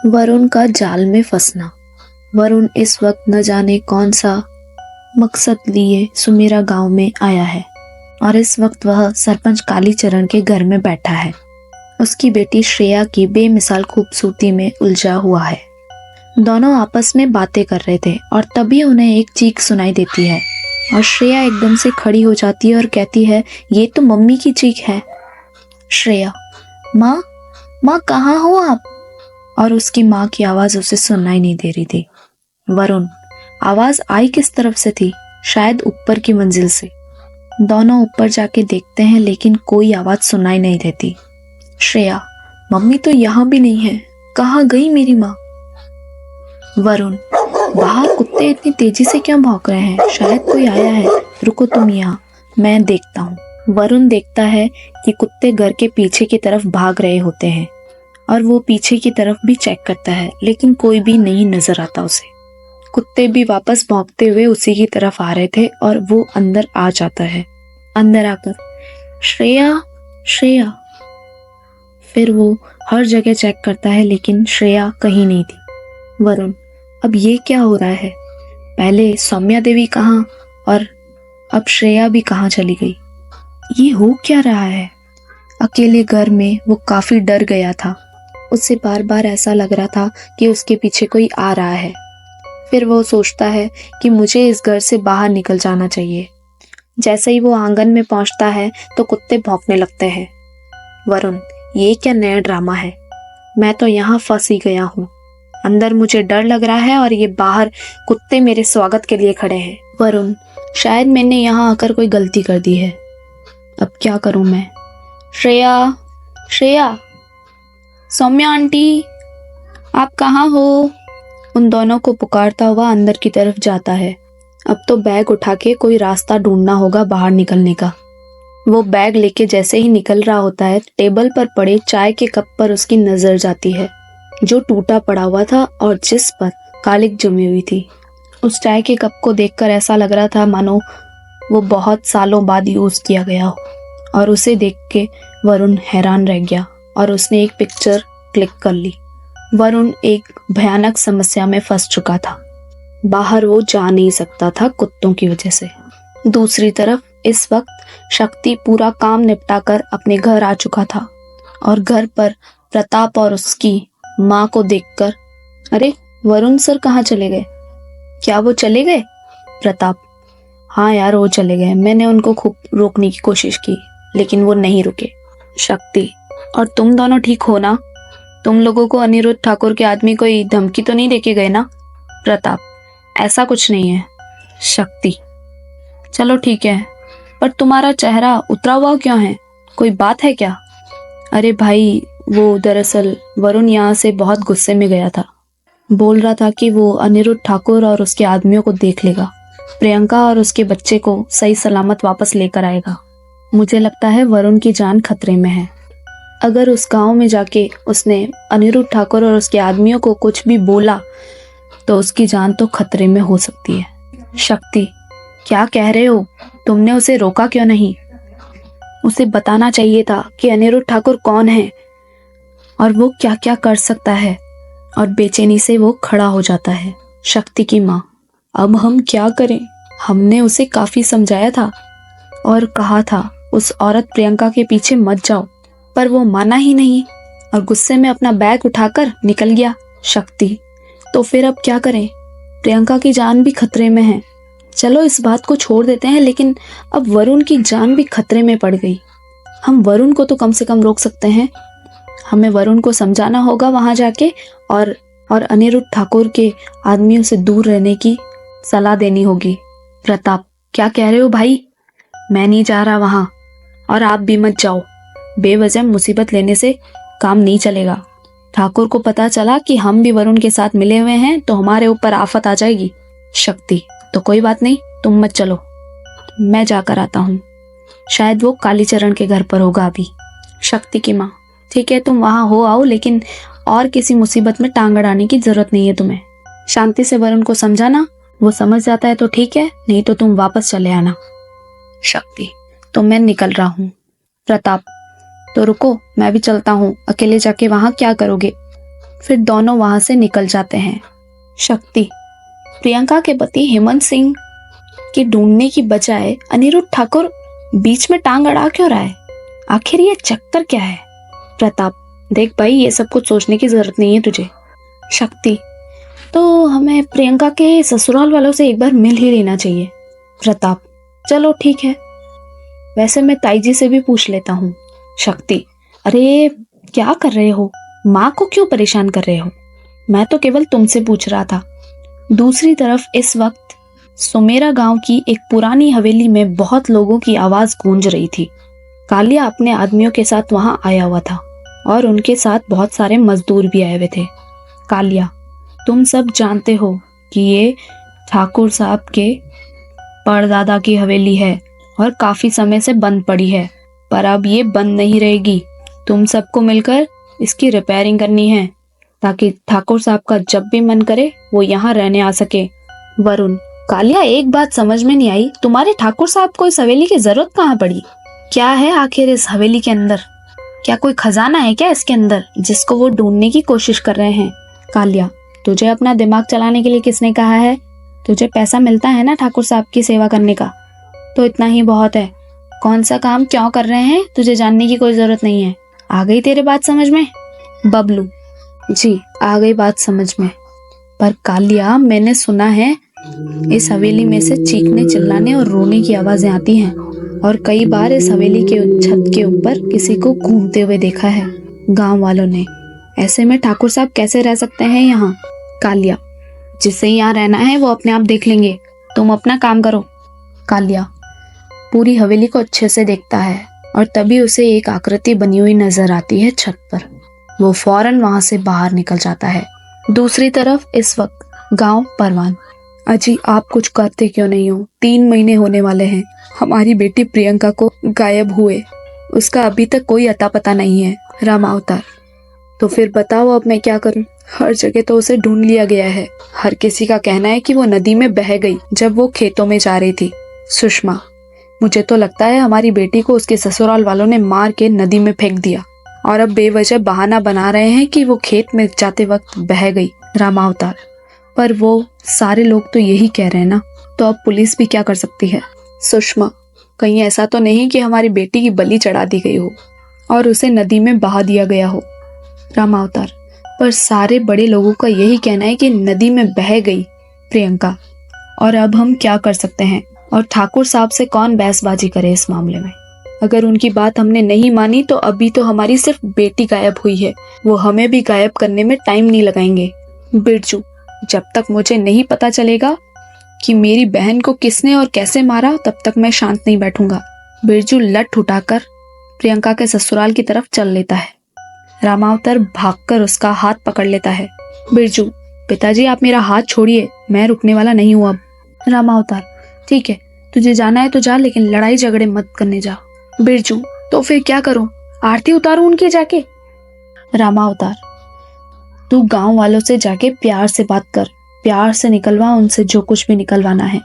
वरुण का जाल में फंसना। वरुण इस वक्त न जाने कौन सा मकसद लिए सुमेरा गांव में आया है और इस वक्त वह सरपंच कालीचरण के घर में बैठा है। उसकी बेटी श्रेया की बेमिसाल खूबसूरती में उलझा हुआ है। दोनों आपस में बातें कर रहे थे और तभी उन्हें एक चीख सुनाई देती है और श्रेया एकदम से खड़ी हो जाती है और कहती है, ये तो मम्मी की चीख है। श्रेया, माँ, माँ कहाँ हो आप? और उसकी माँ की आवाज उसे सुनाई नहीं दे रही थी। वरुण, आवाज आई किस तरफ से थी? शायद ऊपर की मंजिल से। दोनों ऊपर जाके देखते हैं लेकिन कोई आवाज सुनाई नहीं देती। श्रेया, मम्मी तो यहाँ भी नहीं है, कहाँ गई मेरी माँ? वरुण, बाहर कुत्ते इतनी तेजी से क्यों भौंक रहे हैं? शायद कोई आया है, रुको तुम यहाँ, मैं देखता हूँ। वरुण देखता है कि कुत्ते घर के पीछे की तरफ भाग रहे होते हैं और वो पीछे की तरफ भी चेक करता है लेकिन कोई भी नहीं नजर आता उसे। कुत्ते भी वापस भौंकते हुए उसी की तरफ आ रहे थे और वो अंदर आ जाता है। अंदर आकर, श्रेया, श्रेया। फिर वो हर जगह चेक करता है लेकिन श्रेया कहीं नहीं थी। वरुण, अब ये क्या हो रहा है? पहले सौम्या देवी कहाँ और अब श्रेया भी कहाँ चली गई? ये हो क्या रहा है? अकेले घर में वो काफी डर गया था। उसे बार बार ऐसा लग रहा था कि उसके पीछे कोई आ रहा है। फिर वो सोचता है कि मुझे इस घर से बाहर निकल जाना चाहिए। जैसे ही वो आंगन में पहुंचता है तो कुत्ते भौंकने लगते हैं। वरुण, ये क्या नया ड्रामा है? मैं तो यहाँ फंस ही गया हूँ। अंदर मुझे डर लग रहा है और ये बाहर कुत्ते मेरे स्वागत के लिए खड़े हैं। वरुण, शायद मैंने यहाँ आकर कोई गलती कर दी है। अब क्या करूँ मैं? श्रेया, श्रेया, सौम्या आंटी, आप कहाँ हो? उन दोनों को पुकारता हुआ अंदर की तरफ जाता है। अब तो बैग उठा के कोई रास्ता ढूंढना होगा बाहर निकलने का। वो बैग लेके जैसे ही निकल रहा होता है, टेबल पर पड़े चाय के कप पर उसकी नजर जाती है जो टूटा पड़ा हुआ था और जिस पर कालिक जमी हुई थी। उस चाय के कप को देखकर ऐसा लग रहा था मानो वो बहुत सालों बाद यूज किया गया हो और उसे देख के वरुण हैरान रह गया और उसने एक पिक्चर क्लिक कर ली। वरुण एक भयानक समस्या में फंस चुका था। बाहर वो जा नहीं सकता था कुत्तों की वजह से। दूसरी तरफ इस वक्त शक्ति पूरा काम निपटा कर अपने घर आ चुका था और घर पर प्रताप और उसकी माँ को देखकर, अरे वरुण सर कहाँ चले गए? क्या वो चले गए? प्रताप, हाँ यार वो चले गए। मैंने उनको खूब रोकने की कोशिश की लेकिन वो नहीं रुके। शक्ति, और तुम दोनों ठीक हो ना? तुम लोगों को अनिरुद्ध ठाकुर के आदमी कोई धमकी तो नहीं देके गए ना? प्रताप, ऐसा कुछ नहीं है। शक्ति, चलो ठीक है, पर तुम्हारा चेहरा उतरा हुआ क्यों है? कोई बात है क्या? अरे भाई, वो दरअसल वरुण यहाँ से बहुत गुस्से में गया था। बोल रहा था कि वो अनिरुद्ध ठाकुर और उसके आदमियों को देख लेगा, प्रियंका और उसके बच्चे को सही सलामत वापस लेकर आएगा। मुझे लगता है वरुण की जान खतरे में है। अगर उस गांव में जाके उसने अनिरुद्ध ठाकुर और उसके आदमियों को कुछ भी बोला तो उसकी जान तो खतरे में हो सकती है। शक्ति, क्या कह रहे हो? तुमने उसे रोका क्यों नहीं? उसे बताना चाहिए था कि अनिरुद्ध ठाकुर कौन है और वो क्या क्या कर सकता है। और बेचैनी से वो खड़ा हो जाता है। शक्ति की माँ, अब हम क्या करें? हमने उसे काफी समझाया था और कहा था उस औरत प्रियंका के पीछे मत जाओ, पर वो माना ही नहीं और गुस्से में अपना बैग उठाकर निकल गया। शक्ति, तो फिर अब क्या करें? प्रियंका की जान भी खतरे में है। चलो इस बात को छोड़ देते हैं, लेकिन अब वरुण की जान भी खतरे में पड़ गई। हम वरुण को तो कम से कम रोक सकते हैं। हमें वरुण को समझाना होगा वहां जाके और अनिरुद्ध ठाकुर के आदमियों से दूर रहने की सलाह देनी होगी। प्रताप, क्या कह रहे हो भाई? मैं नहीं जा रहा वहां और आप भी मत जाओ। बेवजह मुसीबत लेने से काम नहीं चलेगा। ठाकुर को पता चला कि हम भी वरुण के साथ मिले हुए हैं तो हमारे ऊपर आफत आ जाएगी। शक्ति, तो कोई बात नहीं, तुम मत चलो, मैं जाकर आता हूँ। शायद वो कालीचरण के घर पर होगा अभी। शक्ति की माँ, ठीक है तुम वहां हो आओ, लेकिन और किसी मुसीबत में टांग अड़ाने की जरूरत नहीं है तुम्हें। शांति से वरुण को समझाना, वो समझ जाता है तो ठीक है, नहीं तो तुम वापस चले आना। शक्ति, तो मैं निकल रहा हूँ। प्रताप, तो रुको, मैं भी चलता हूँ। अकेले जाके वहां क्या करोगे? फिर दोनों वहां से निकल जाते हैं। शक्ति, प्रियंका के पति हेमंत सिंह के ढूंढने की बजाय अनिरुद्ध ठाकुर बीच में टांग अड़ा क्यों रहा है? आखिर ये चक्कर क्या है? प्रताप, देख भाई, ये सब कुछ सोचने की जरूरत नहीं है तुझे। शक्ति, तो हमें प्रियंका के ससुराल वालों से एक बार मिल ही लेना चाहिए। प्रताप, चलो ठीक है, वैसे मैं ताई जी से भी पूछ लेता हूँ। शक्ति, अरे क्या कर रहे हो? माँ को क्यों परेशान कर रहे हो? मैं तो केवल तुमसे पूछ रहा था। दूसरी तरफ इस वक्त सुमेरा गांव की एक पुरानी हवेली में बहुत लोगों की आवाज गूंज रही थी। कालिया अपने आदमियों के साथ वहां आया हुआ था और उनके साथ बहुत सारे मजदूर भी आए हुए थे। कालिया, तुम सब जानते हो कि ये ठाकुर साहब के परदादा की हवेली है और काफी समय से बंद पड़ी है, पर अब ये बंद नहीं रहेगी। तुम सबको मिलकर इसकी रिपेयरिंग करनी है ताकि ठाकुर साहब का जब भी मन करे वो यहाँ रहने आ सके। वरुण, कालिया, एक बात समझ में नहीं आई, तुम्हारे ठाकुर साहब को इस हवेली की जरूरत कहाँ पड़ी? क्या है आखिर इस हवेली के अंदर? क्या कोई खजाना है क्या इसके अंदर जिसको वो ढूंढने की कोशिश कर रहे हैं? कालिया, तुझे अपना दिमाग चलाने के लिए किसने कहा है? तुझे पैसा मिलता है ना ठाकुर साहब की सेवा करने का, तो इतना ही बहुत है। कौन सा काम क्यों कर रहे हैं तुझे जानने की कोई जरूरत नहीं है। आ गई तेरे बात समझ में? बबलू, जी आ गई बात समझ में। पर कालिया, मैंने सुना है इस हवेली में से चीखने, चिल्लाने और रोने की आवाजें आती हैं और कई बार इस हवेली के छत के ऊपर किसी को घूमते हुए देखा है गांव वालों ने। ऐसे में ठाकुर साहब कैसे रह सकते हैं यहाँ? कालिया, जिसे यहाँ रहना है वो अपने आप देख लेंगे, तुम अपना काम करो। कालिया पूरी हवेली को अच्छे से देखता है और तभी उसे एक आकृति बनी हुई नजर आती है छत पर। वो फौरन वहां से बाहर निकल जाता है। दूसरी तरफ इस वक्त गांव परवान, अजी आप कुछ करते क्यों नहीं हो? 3 महीने होने वाले हैं हमारी बेटी प्रियंका को गायब हुए, उसका अभी तक कोई अता पता नहीं है। रामा अवतार, तो फिर बताओ अब मैं क्या करूं? हर जगह तो उसे ढूंढ लिया गया है। हर किसी का कहना है कि वो नदी में बह गई जब वो खेतों में जा रही थी। सुषमा, मुझे तो लगता है हमारी बेटी को उसके ससुराल वालों ने मार के नदी में फेंक दिया और अब बेवजह बहाना बना रहे हैं कि वो खेत में जाते वक्त बह गई। रामा अवतार, पर वो सारे लोग तो यही कह रहे हैं ना, तो अब पुलिस भी क्या कर सकती है? सुषमा, कहीं ऐसा तो नहीं कि हमारी बेटी की बलि चढ़ा दी गई हो और उसे नदी में बहा दिया गया हो? रामा अवतार, पर सारे बड़े लोगों का यही कहना है कि नदी में बह गई प्रियंका, और अब हम क्या कर सकते हैं? और ठाकुर साहब से कौन बहसबाजी करे इस मामले में? अगर उनकी बात हमने नहीं मानी तो अभी तो हमारी सिर्फ बेटी गायब हुई है, वो हमें भी गायब करने में टाइम नहीं लगाएंगे। बिरजू, जब तक मुझे नहीं पता चलेगा कि मेरी बहन को किसने और कैसे मारा तब तक मैं शांत नहीं बैठूंगा। बिरजू लठ उठाकर प्रियंका के ससुराल की तरफ चल लेता है। रामावतार भागकर उसका हाथ पकड़ लेता है। बिरजू, पिताजी आप मेरा हाथ छोड़िए, मैं रुकने वाला नहीं हूँ अब। रामावतार, ठीक है, तुझे जाना है तो जा, लेकिन लड़ाई झगड़े मत करने जा। बिरजू, तो फिर क्या करूं? आरती उतारूं उनकी जाके? रामावतार, तू गांव वालों से जाके प्यार से बात कर, प्यार से निकलवा उनसे जो कुछ भी निकलवाना है।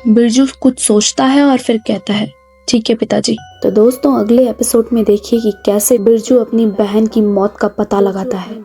बिरजू कुछ सोचता है और फिर कहता है, ठीक है पिताजी। तो दोस्तों, अगले एपिसोड में देखिए कि कैसे बिरजू अपनी बहन की मौत का पता लगाता है।